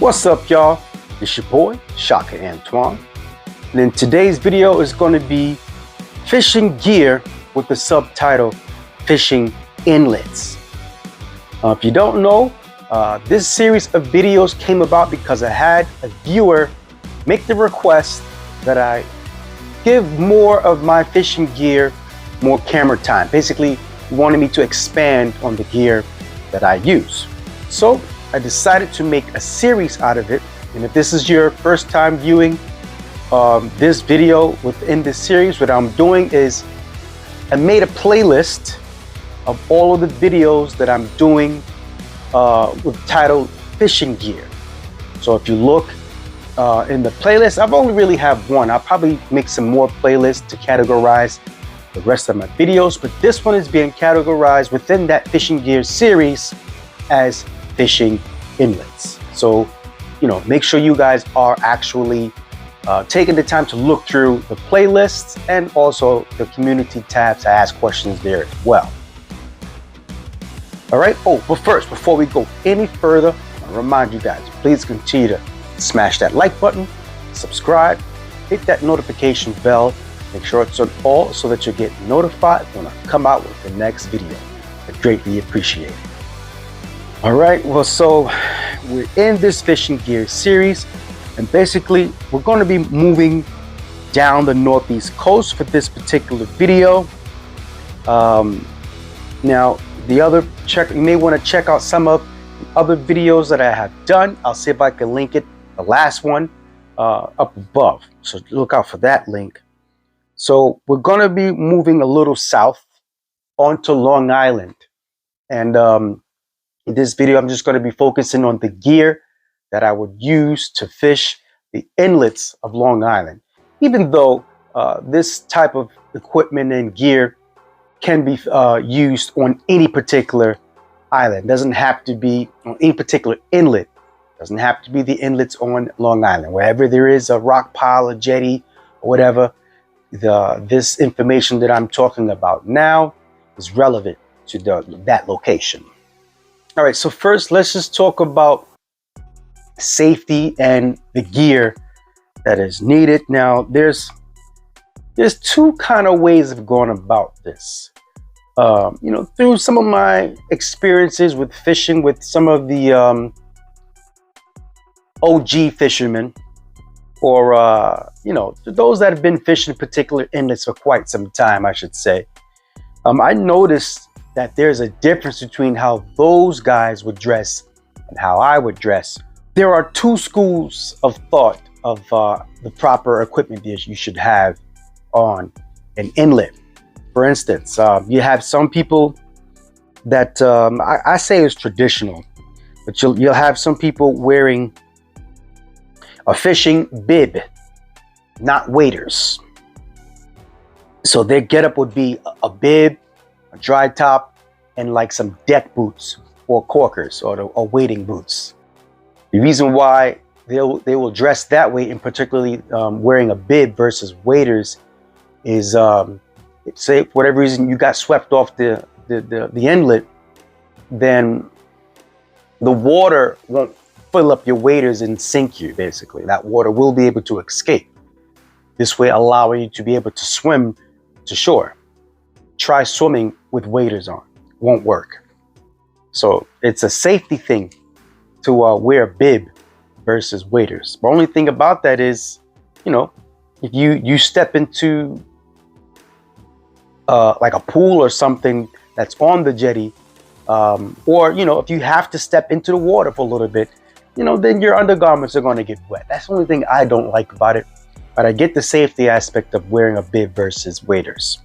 What's up, y'all? It's your boy, Shaka Antoine. And in today's video is going to be fishing gear with the subtitle Fishing Inlets. If you don't know, this series of videos came about because I had a viewer make the request that I give more of my fishing gear more camera time. Basically, he wanted me to expand on the gear that I use. So I decided to make a series out of it. And if this is your first time viewing this video within this series, what I'm doing is I made a playlist of all of the videos that I'm doing with the title Fishing Gear. So if you look in the playlist, I've only really have one. I'll probably make some more playlists to categorize the rest of my videos, but this one is being categorized within that fishing gear series as fishing inlets. So, make sure you guys are actually taking the time to look through the playlists and also the community tabs to ask questions there as well. All right. Oh, but first, before we go any further, I want to remind you guys, please continue to smash that like button, subscribe, hit that notification bell, make sure it's on all so that you get notified when I come out with the next video. I greatly appreciate it. All right, well, so we're in this fishing gear series, and basically we're going to be moving down the northeast coast for this particular video. Now, you may want to check out some of the other videos that I have done. I'll see if I can link it, the last one, up above. So look out for that link. So we're going to be moving a little south onto Long Island, and in this video, I'm just going to be focusing on the gear that I would use to fish the inlets of Long Island. Even though this type of equipment and gear can be used on any particular island. It doesn't have to be on any particular inlet. It doesn't have to be the inlets on Long Island. Wherever there is a rock pile, a jetty, or whatever, this information that I'm talking about now is relevant to that location. All right, so first, let's just talk about safety and the gear that is needed. Now, there's two kind of ways of going about this. Through some of my experiences with fishing with some of the OG fishermen, or those that have been fishing particular inlets for quite some time, I should say. I noticed that there's a difference between how those guys would dress and how I would dress. There are two schools of thought of the proper equipment that you should have on an inlet. For instance, you have some people that I say is traditional, but you'll have some people wearing a fishing bib, not waders. So their getup would be a bib, a dry top, and like some deck boots or corkers or wading boots. The reason why they will dress that way, and particularly wearing a bib versus waders, is say for whatever reason you got swept off the inlet, then the water won't fill up your waders and sink you. Basically, that water will be able to escape. This way, allowing you to be able to swim to shore. Try swimming with waders on. Won't work. So it's a safety thing to wear a bib versus waders. The only thing about that is, if you step into like a pool or something that's on the jetty, or if you have to step into the water for a little bit, then your undergarments are going to get wet. That's the only thing I don't like about it. But I get the safety aspect of wearing a bib versus waders.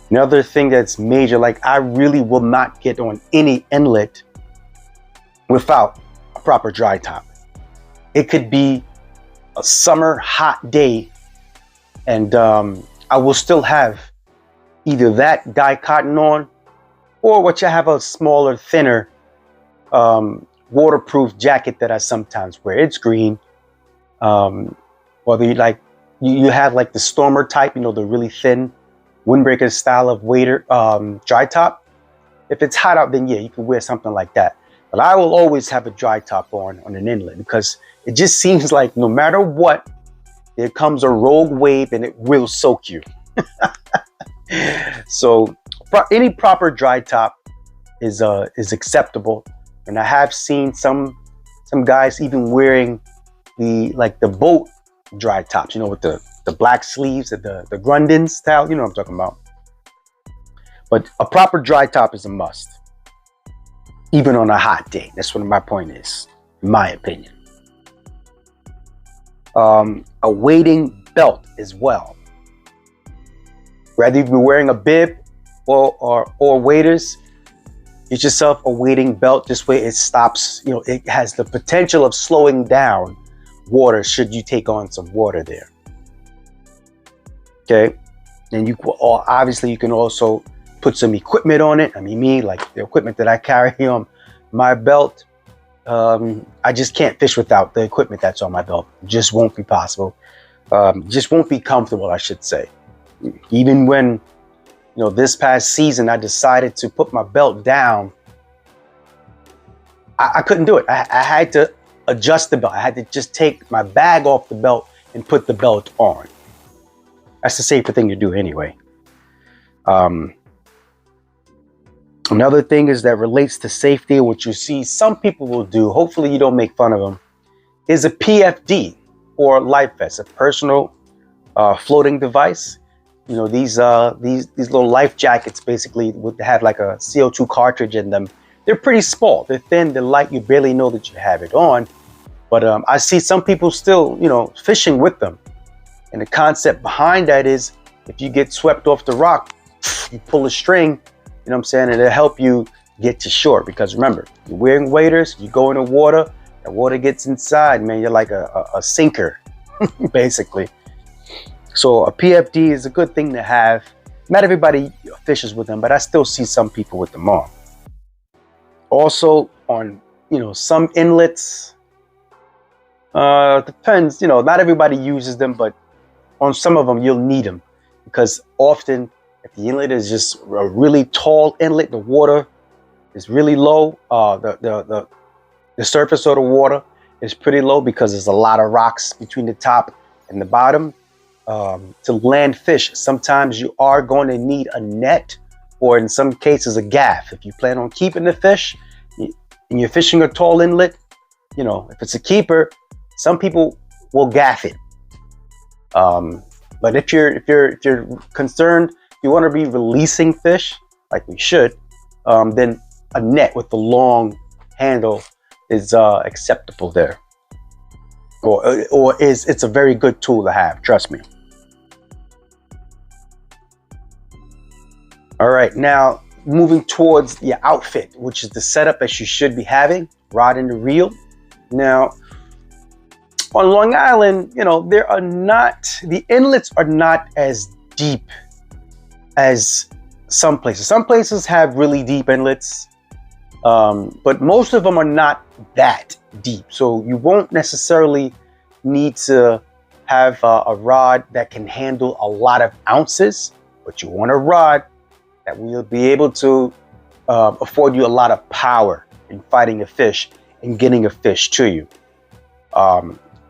Another thing that's major, like I really will not get on any inlet without a proper dry top. It could be a summer hot day, and I will still have either that dye cotton on, or what you have a smaller, thinner, waterproof jacket that I sometimes wear. It's green. Whether you have like the stormer type, the really thin windbreaker style of wader dry top. If it's hot out, then yeah, you can wear something like that. But I will always have a dry top on an inlet because it just seems like no matter what, there comes a rogue wave and it will soak you. So any proper dry top is acceptable. And I have seen some guys even wearing the boat dry tops, with the black sleeves and the Grundin style, you know what I'm talking about. But a proper dry top is a must, even on a hot day. That's what my point is, in my opinion. A wading belt as well. Whether you be wearing a bib or waders, get yourself a wading belt. This way it stops, it has the potential of slowing down water should you take on some water there. Okay, and obviously you can also put some equipment on it. I mean, like the equipment that I carry on my belt, I just can't fish without the equipment that's on my belt. It just won't be possible. Just won't be comfortable, I should say. Even when, this past season, I decided to put my belt down, I couldn't do it. I had to adjust the belt. I had to just take my bag off the belt and put the belt on. That's the safer thing to do anyway. Another thing is that relates to safety, what you see some people will do, hopefully you don't make fun of them, is a PFD or life vest, a personal floating device. These little life jackets basically would have like a CO2 cartridge in them. They're pretty small, they're thin, they're light, you barely know that you have it on. But I see some people still, fishing with them. And the concept behind that is if you get swept off the rock, you pull a string, what I'm saying, and it'll help you get to shore. Because remember, you're wearing waders, you go in the water, the water gets inside, man, you're like a sinker, basically. So a PFD is a good thing to have. Not everybody fishes with them, but I still see some people with them on. Also on, some inlets, depends, not everybody uses them, but on some of them you'll need them because often if the inlet is just a really tall inlet, the water is really low. The surface of the water is pretty low because there's a lot of rocks between the top and the bottom. To land fish, sometimes you are going to need a net or in some cases a gaff. If you plan on keeping the fish and you're fishing a tall inlet, if it's a keeper, some people will gaff it. But if you're concerned, you want to be releasing fish like we should, then a net with the long handle is acceptable there, or it's a very good tool to have. Trust me. All right, now moving towards the outfit, which is the setup that you should be having, rod and the reel. Now, on Long Island, the inlets are not as deep as some places. Some places have really deep inlets, but most of them are not that deep. So you won't necessarily need to have a rod that can handle a lot of ounces, but you want a rod that will be able to afford you a lot of power in fighting a fish and getting a fish to you.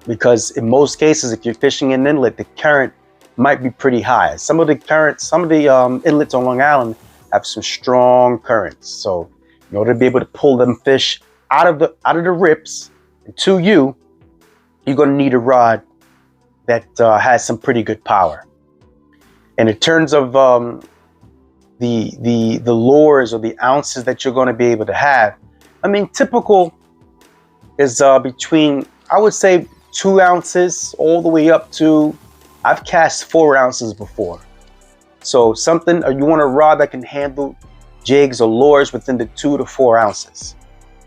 Because in most cases, if you're fishing an inlet, the current might be pretty high. Some of the inlets on Long Island have some strong currents. So in order to be able to pull them fish out of the rips to you, you're going to need a rod that has some pretty good power. And in terms of the lures or the ounces that you're going to be able to have, I mean, typical is between, I would say, 2 ounces all the way up to, I've cast 4 ounces before. So you want a rod that can handle jigs or lures within the 2 to 4 ounces.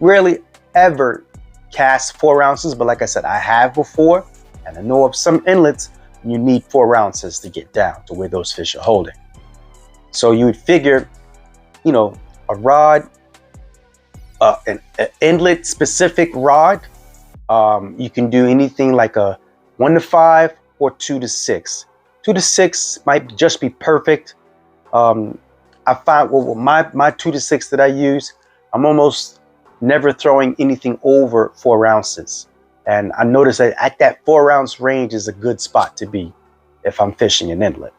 Rarely ever cast 4 ounces, but like I said, I have before, and I know of some inlets you need 4 ounces to get down to where those fish are holding. So you would figure, a rod, an inlet specific rod, you can do anything like a 1 to 5 or 2 to 6. 2 to 6 might just be perfect. I find my 2 to 6 that I use, I'm almost never throwing anything over 4 ounces. And I noticed that at that 4-ounce range is a good spot to be if I'm fishing an inlet.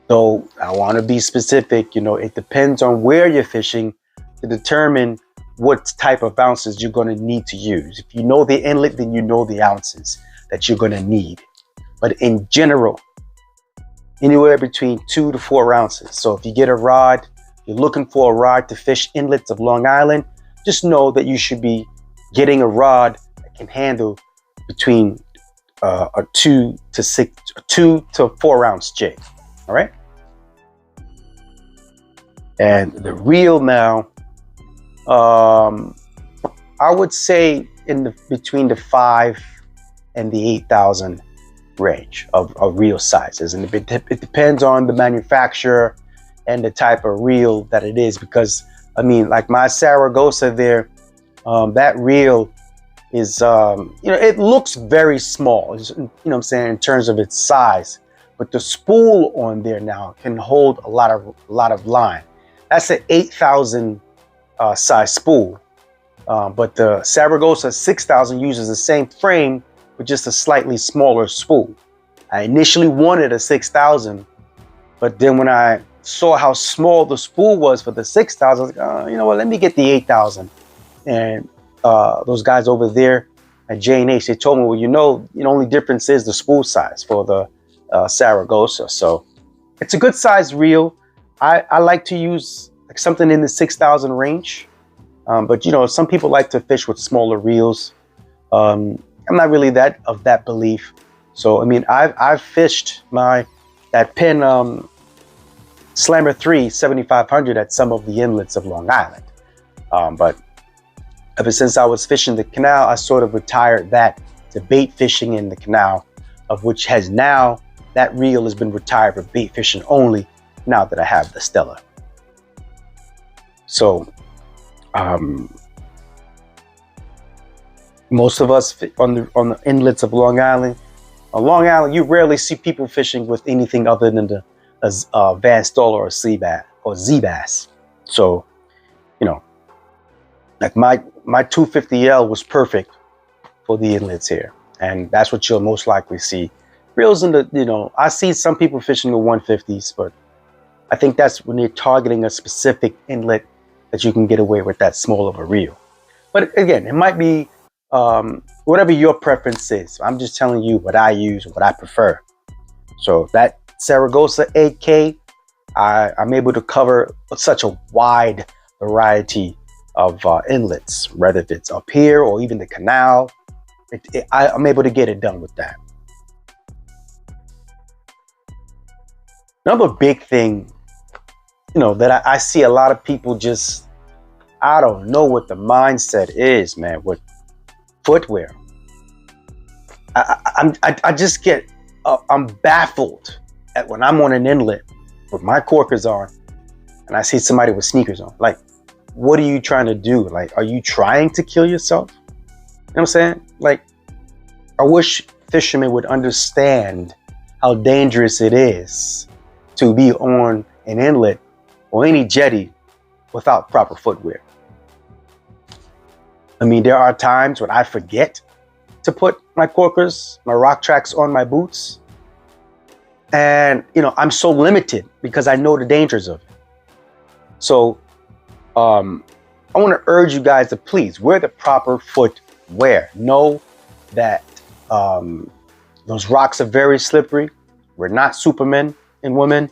So I want to be specific, you know, it depends on where you're fishing to determine what type of ounces you're going to need to use. If you know the inlet, then you know the ounces that you're going to need. But in general, anywhere between 2 to 4 ounces. So if you get a rod, you're looking for a rod to fish inlets of Long Island, just know that you should be getting a rod that can handle between a 2 to 4 ounce jig. All right. And the reel now, I would say between the 5 and the 8,000 range of reel sizes, and it depends on the manufacturer and the type of reel that it is. Because I mean, like my Saragossa there, that reel is, you know, it looks very small, you know what I'm saying, in terms of its size, but the spool on there now can hold a lot of line. That's an 8,000 size spool, but the Saragossa 6,000 uses the same frame with just a slightly smaller spool. I initially wanted a 6,000, but then when I saw how small the spool was for the 6,000, I was like, oh, you know what, let me get the 8,000. And those guys over there at J&H, they told me, well, you know, the only difference is the spool size for the Saragossa. So it's a good size reel. I like to use like something in the 6,000 range, but you know, some people like to fish with smaller reels. I'm not really of that belief. So I mean, I've fished that Penn Slammer 3 7500 at some of the inlets of Long Island, but ever since I was fishing the canal, I sort of retired that to bait fishing in the canal, of which has now, that reel has been retired for bait fishing only now that I have the Stella. So most of us on the inlets of Long Island, you rarely see people fishing with anything other than the Van Stoller or Z-Bass. So, you know, like my 250L was perfect for the inlets here, and that's what you'll most likely see. Reels in the, you know, I see some people fishing the 150s, but I think that's when you're targeting a specific inlet that you can get away with that small of a reel. But again, it might be whatever your preference is. I'm just telling you what I use, what I prefer. So that Saragossa 8K, I'm able to cover such a wide variety of inlets, whether if it's up here or even the canal. I'm able to get it done with that. Another big thing, you know, that I see a lot of people just, I don't know what the mindset is, man, with footwear. I just get, I'm baffled at when I'm on an inlet with my corkers on and I see somebody with sneakers on. Like, what are you trying to do? Like, are you trying to kill yourself? You know what I'm saying? Like, I wish fishermen would understand how dangerous it is to be on an inlet or any jetty without proper footwear. I mean, there are times when I forget to put my corkers, my rock tracks on my boots. And, you know, I'm so limited because I know the dangers of it. So I want to urge you guys to please wear the proper footwear. Know that those rocks are very slippery. We're not supermen and women.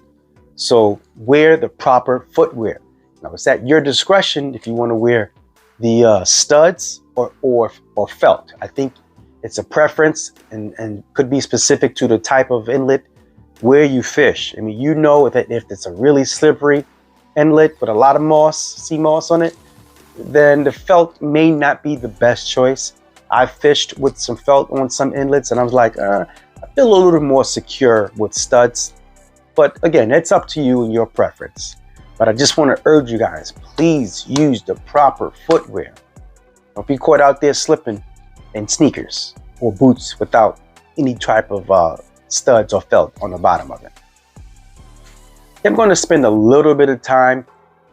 So wear the proper footwear. Now, it's at your discretion if you want to wear the studs or felt. I think it's a preference and could be specific to the type of inlet where you fish. I mean, you know that if it's a really slippery inlet with a lot of moss, sea moss on it, then the felt may not be the best choice. I fished with some felt on some inlets and I was like, I feel a little more secure with studs. But again, it's up to you and your preference. But I just want to urge you guys, please use the proper footwear. Don't be caught out there slipping in sneakers or boots without any type of studs or felt on the bottom of it. I'm going to spend a little bit of time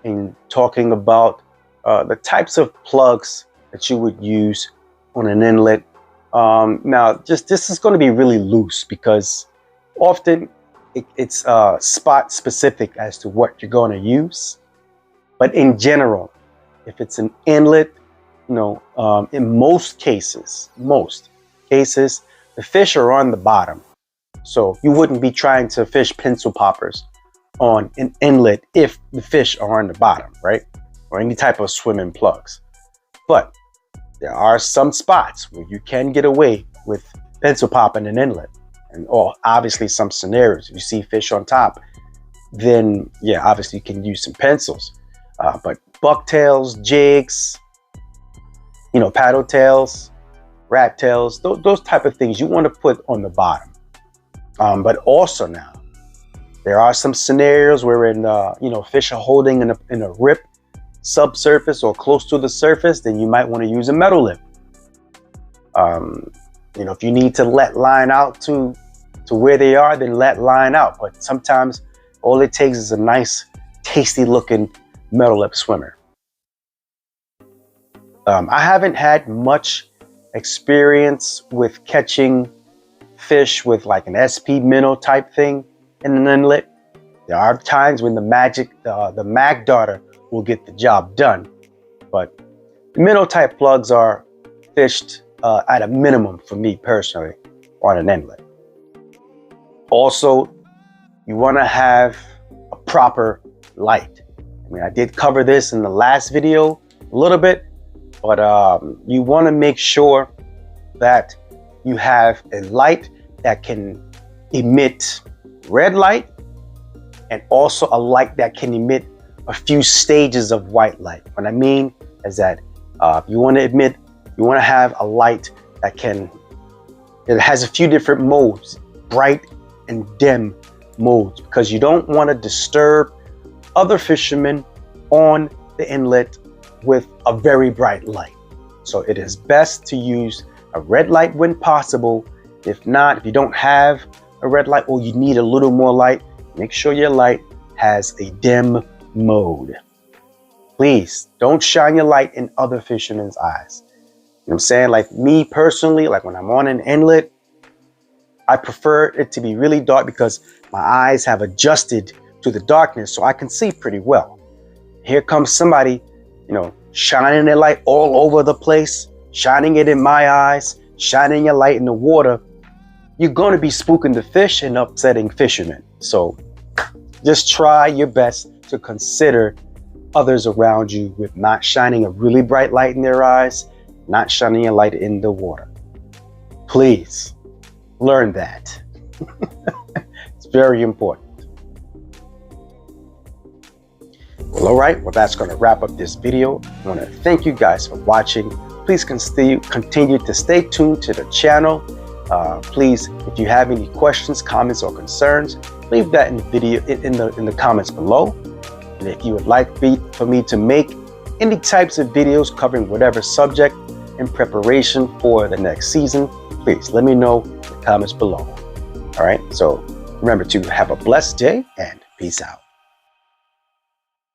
in talking about the types of plugs that you would use on an inlet. Now, this is going to be really loose because often it's spot specific as to what you're going to use. But in general, if it's an inlet, in most cases, the fish are on the bottom. So you wouldn't be trying to fish pencil poppers on an inlet if the fish are on the bottom, right? Or any type of swimming plugs. But there are some spots where you can get away with pencil popping an inlet. And obviously some scenarios, if you see fish on top, then yeah, obviously you can use some pencils. But bucktails, jigs, paddle tails, rat tails, those type of things you want to put on the bottom. But also now, there are some scenarios wherein fish are holding in a rip subsurface or close to the surface, then you might want to use a metal lip. If you need to let line out to where they are, then let line out. But sometimes all it takes is a nice, tasty looking metal lip swimmer. I haven't had much experience with catching fish with like an SP minnow type thing in an inlet. There are times when the mag darter will get the job done, but the minnow type plugs are fished at a minimum for me personally on an inlet. Also, you want to have a proper light. I did cover this in the last video a little bit, but you want to make sure that you have a light that can emit red light and also a light that can emit a few stages of white light. What I mean is that you want to have a light that has a few different modes, bright and dim modes, because you don't want to disturb other fishermen on the inlet with a very bright light. So it is best to use a red light when possible. If not, if you don't have a red light or you need a little more light, make sure your light has a dim mode. Please don't shine your light in other fishermen's eyes. You know what I'm saying? Like me personally, like when I'm on an inlet, I prefer it to be really dark because my eyes have adjusted to the darkness so I can see pretty well. Here comes somebody, shining their light all over the place, shining it in my eyes, shining your light in the water. You're going to be spooking the fish and upsetting fishermen. So just try your best to consider others around you with not shining a really bright light in their eyes, not shining a light in the water. Please learn that. It's very important. Well, all right. Well, that's going to wrap up this video. I want to thank you guys for watching. Please continue to stay tuned to the channel. Please, if you have any questions, comments, or concerns, leave that in the video in the comments below. And if you would like for me to make any types of videos covering whatever subject in preparation for the next season, please let me know in the comments below. All right. So remember to have a blessed day and peace out.